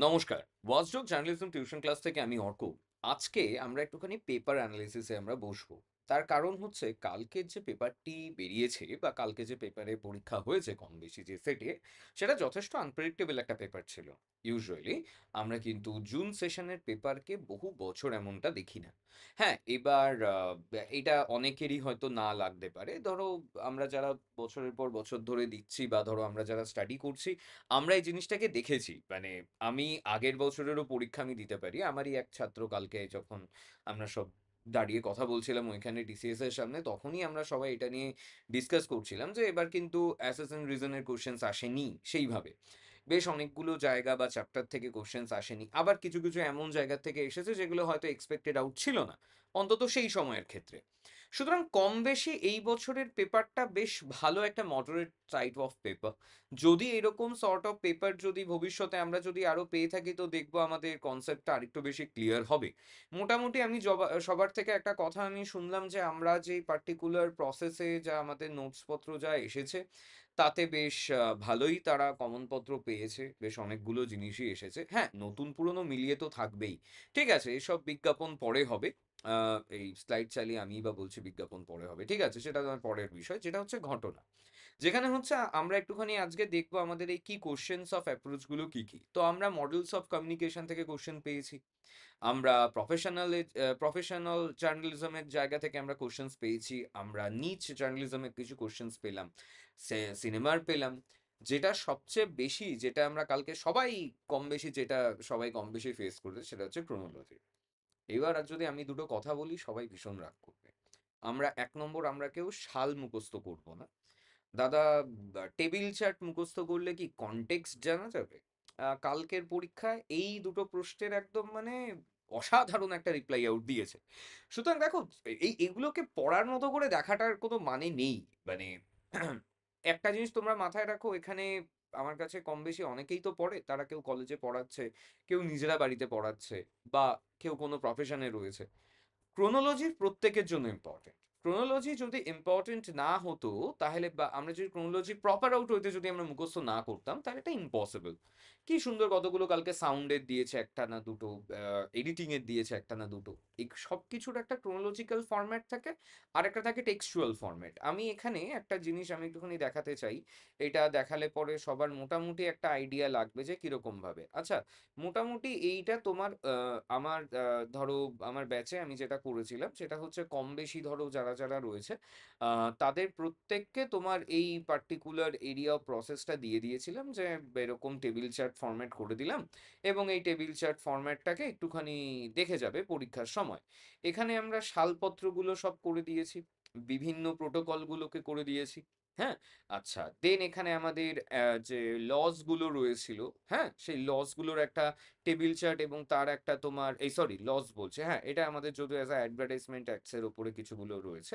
নমস্কার। Watchdog journalism tuition class থেকে আমি অর্ক। আজকে আমরা একটুখানি পেপার অ্যানালিসিসে আমরা বসবো। তার কারণ হচ্ছে কালকের যে পেপারটি বেরিয়েছে বা কালকে যে পেপারে পরীক্ষা হয়েছে কম বেশি যে সেটে, সেটা যথেষ্ট আনপ্রেডিক্টেবল একটা পেপার ছিল। ইউজুয়ালি আমরা কিন্তু জুন সেশনের পেপারকে বহু বছর এমনটা দেখি না। হ্যাঁ, এবার এটা অনেকেরই হয়তো না লাগতে পারে। ধরো আমরা যারা বছরের পর বছর ধরে দিচ্ছি বা ধরো আমরা যারা স্টাডি করছি আমরা এই জিনিসটাকে দেখেছি। মানে আমি আগের বছরেরও পরীক্ষা আমি দিতে পারি। আমারই এক ছাত্র কালকে যখন আমরা সব দাঁড়িয়ে কথা বলছিলাম ওইখানে ডিসিএস এর সামনে, তখনই আমরা সবাই এটা নিয়ে ডিসকাস করছিলাম যে এবার কিন্তু অ্যাসেস অ্যান্ড রিজন এর কোয়েশ্চেনস আসেনি সেইভাবে। বেশ অনেকগুলো জায়গা বা চ্যাপ্টার থেকে কোয়েশ্চেনস আসেনি। আবার কিছু, কিছু এমন জায়গা থেকে এসেছে যেগুলো হয়তো এক্সপেক্টেড আউট ছিল না। অন্তত সেই সময়ের ক্ষেত্রে। সুতরাং কম বেশি এই বছরের পেপারটা বেশ ভালো একটা মডারেট টাইপ অফ পেপার। যদি এরকম সর্ট অফ পেপার যদি ভবিষ্যতে আমরা যদি আরো পেয়ে থাকি তো দেখবো আমাদের কনসেপ্টটা আরেকটু বেশি ক্লিয়ার হবে। মোটামুটি আমি সবার থেকে একটা কথা আমি শুনলাম যে আমরা যে পার্টিকুলার প্রসেসে যা আমাদের নোটস পত্র যা এসেছে তাতে বেশ ভালোই তারা কমন পত্র পেয়েছে। বেশ অনেকগুলো জিনিসই এসেছে। হ্যাঁ, নতুন পুরনো মিলিয়ে তো থাকবেই। ঠিক আছে, এসব বিজ্ঞাপন পরে হবে। এই স্লাইড চালিয়ে আমিই বা বলছি বিজ্ঞাপন পরে হবে। ঠিক আছে, সেটা আমার পরের বিষয়। যেটা হচ্ছে ঘটনা। যেখানে হচ্ছে আমরা একটুখানি আজকে দেখবো আমাদের এই কি কোশ্চেনস অফ অ্যাপ্রোচ গুলো কি কি। তো আমরা মডেলস অফ কমিউনিকেশন থেকে কোশ্চেন পেয়েছি। আমরা প্রফেশনাল জার্নালিজমের জায়গা থেকে আমরা কোশ্চেনস পেয়েছি। আমরা নিচ জার্নালিজমের কিছু কোশ্চেনস পেলাম। সিনেমার পেলাম। যেটা সবচেয়ে বেশি যেটা আমরা কালকে সবাই কম বেশি যেটা সবাই কম বেশি ফেস করেছে সেটা হচ্ছে ক্রোনোলজি। এবার আর যদি আমি দুটো কথা বলি সবাই ভীষণ রাগ করবে। আমরা ১ নম্বর আমরা কেউ সাল মুখস্থ করব না। দাদা, টেবিল চার্ট মুখস্থ করলে কি কনটেক্সট জানা যাবে? কালকের পরীক্ষায় এই দুটো প্রশ্নের একদম মানে অসাধারণ একটা রিপ্লাই আউট দিয়েছে। সুতরাং দেখো, এগুলোকে পড়ার মতো করে দেখাটার কোনো মানে নেই। মানে একটা জিনিস তোমরা মাথায় রাখো, এখানে আমার কাছে কম বেশি অনেকেই তো পড়ে। তারা কেউ কলেজে পড়াচ্ছে, কেউ নিজেরা বাড়িতে পড়াচ্ছে বা কেউ কোনো প্রফেশনে রয়েছে। ক্রোনোলজি প্রত্যেকের জন্য ইম্পর্টেন্ট। ক্রোনোলজি যদি ইম্পর্টেন্ট না হতো তাহলে বা আমরা যদি ক্রোনোলজি প্রপার আউট হইতে যদি আমরা মুখস্থ না করতাম তাহলে এটা ইম্পসিবল। কি সুন্দর কতগুলো কালকে সাউন্ডের দিয়েছে একটা না দুটো, এডিটিং এর দিয়েছে একটা না দুটো। এই সবকিছুর একটা ক্রোনোলজিক্যাল ফরম্যাট থাকে, আর একটা থাকে টেক্সচুয়াল ফরম্যাট। আমি এখানে একটা জিনিস আমি একটুখানি দেখাতে চাই। এটা দেখালে পরে সবার মোটামুটি একটা আইডিয়া লাগবে যে কিরকম ভাবে। আচ্ছা, মোটামুটি এইটা তোমার আমার ধরো আমার ব্যাচে আমি যেটা করেছিলাম সেটা হচ্ছে কম বেশি ধরো যারা যারা রয়েছে তাদের প্রত্যেককে তোমার এই পার্টিকুলার এরিয়া অফ প্রসেসটা দিয়ে দিয়েছিলাম যে এরকম টেবিল চার্ট ফরম্যাট করে দিলাম এবং এই টেবিল চার্ট ফরম্যাটটাকে একটুখানি দেখে যাবে পরীক্ষার সময়। এখানে আমরা সালপত্রগুলো সব করে দিয়েছি, বিভিন্ন প্রোটোকলগুলোকে করে দিয়েছি। হ্যাঁ, আচ্ছা, দেন এখানে আমাদের যে লস গুলো রয়েছিল, হ্যাঁ, সেই লস গুলোর একটা টেবিল চার্ট এবং তার একটা তোমার এই সরি লস বলছে, হ্যাঁ, এটা আমাদের যদিও অ্যাজ অ্যাডভার্টাইজমেন্ট অ্যাক্টস এর উপরে কিছুগুলো রয়েছে।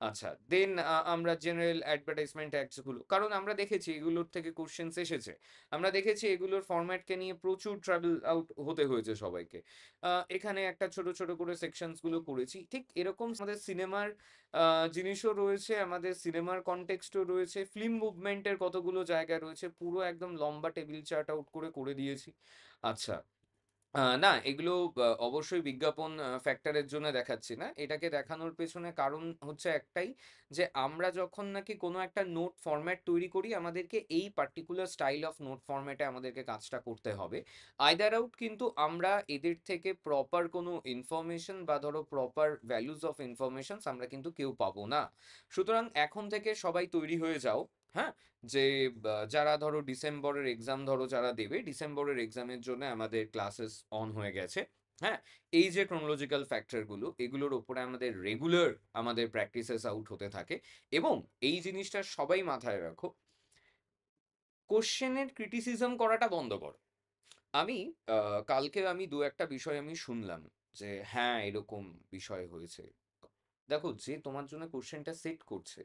আচ্ছা, দেন আমরা জেনারেল অ্যাডভার্টাইজমেন্ট অ্যাক্টস গুলো, কারণ আমরা দেখেছি এগুলোর থেকে কোশ্চেন্স এসেছে। আমরা দেখেছি এগুলোর ফরম্যাটকে নিয়ে প্রচুর ট্রাভেল আউট হতে হয়েছে সবাইকে। এখানে একটা ছোট ছোট করে সেকশনস গুলো করেছি। ঠিক এরকম আমাদের সিনেমার জিনিসও রয়েছে, আমাদের সিনেমার কনটেক্সটও রয়েছে, ফিল্ম মুভমেন্টের কতগুলো জায়গা রয়েছে, পুরো একদম লম্বা টেবিল চার্ট আউট করে করে দিয়েছি। আচ্ছা, না, এগুলো অবশ্যই বিজ্ঞাপন ফ্যাক্টরের জন্য দেখাচ্ছি না। এটাকে দেখানোর পেছনে কারণ হচ্ছে একটাই, যে আমরা যখন নাকি কোনো একটা নোট ফরম্যাট তৈরি করি, আমাদেরকে এই পার্টিকুলার স্টাইল অফ নোট ফরম্যাটে আমাদেরকে কাজটা করতে হবে। আইদার আউট কিন্তু আমরা এদের থেকে প্রপার কোনো ইনফরমেশন বা ধরো প্রপার ভ্যালুজ অফ ইনফরমেশনস আমরা কিন্তু কেউ পাবো না। সুতরাং এখন থেকে সবাই তৈরি হয়ে যাও। হ্যাঁ? যে যারা ধরো ডিসেম্বরের এক্সাম ধরো যারা দেবে, ডিসেম্বরের এক্সামের জন্য আমাদের ক্লাসেস অন হয়ে গেছে। হ্যাঁ, এই যে ক্রোনোলজিক্যাল ফ্যাক্টর গুলো এগুলোর উপরে আমাদের রেগুলার আমাদের প্র্যাকটিসেস আউট হতে থাকে। এবং এই জিনিসটা সবাই মাথায় রাখো, কোশ্চেনের ক্রিটিসিজম করাটা বন্ধ করো। আমি কালকে আমি দু একটা বিষয় আমি শুনলাম যে হ্যাঁ এরকম বিষয় হয়েছে। দেখো, যে তোমার জন্য কোশ্চেনটা সেট করছে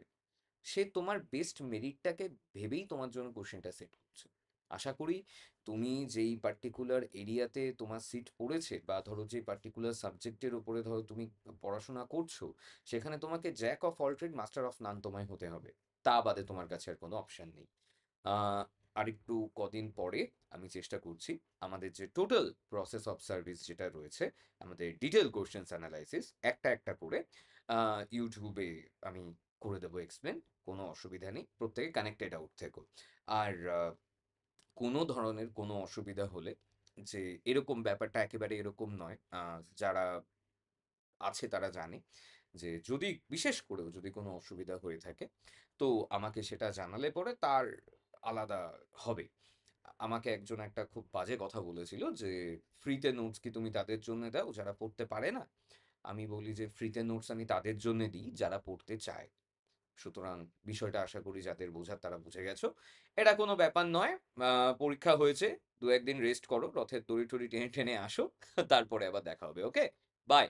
সে তোমার বেস্ট মেরিটটাকে ভেবেই তোমার জন্য কোশ্চেনটা সেট করছে। আশা করি তুমি যেই পার্টিকুলার এরিয়াতে তোমার সিট পড়েছে বা ধরো যে পার্টিকুলার সাবজেক্টের উপরে ধরো তুমি পড়াশোনা করছো, সেখানে তোমাকে Jack of all trade master of নান তোমায় হতে হবে। তা বাদে তোমার কাছে আর কোনো অপশন নেই। আরেকটু কদিন পরে আমি চেষ্টা করছি আমাদের যে টোটাল প্রসেস অফ সার্ভিস যেটা রয়েছে, আমাদের ডিটেইল কোয়েশ্চেনস অ্যানালাইসিস একটা, একটা করে YouTube এ আমি করে দেবো এক্সপ্লেন। কোনো অসুবিধা নেই। প্রত্যেকে কানেক্টেড আউট থেকো। আর কোনো ধরনের কোনো অসুবিধা হলে যে এরকম ব্যাপারটা একেবারে এরকম নয়। যারা আছে তারা জানে যে যদি বিশেষ করেও যদি কোনো অসুবিধা হয়ে থাকে, তো আমাকে সেটা জানালে পরে তার আলাদা হবে। আমাকে একজন একটা খুব বাজে কথা বলেছিল যে, "ফ্রিতে নোটস কি তুমি তাদের জন্যে দাও যারা পড়তে পারে না?" আমি বলি যে, "ফ্রিতে নোটস আমি তাদের জন্যে দিই যারা পড়তে চায়।" সুতরাং বিষয়টা আশা করি যাদের বোঝার তারা বুঝে গেছো। এটা কোনো ব্যাপার নয়। আ পরীক্ষা হয়েছে। ২-১ দিন রেস্ট করো। রথের দড়ি-টড়ি টেনে, টেনে আসো। তারপরে আবার দেখা হবে। ওকে? বাই।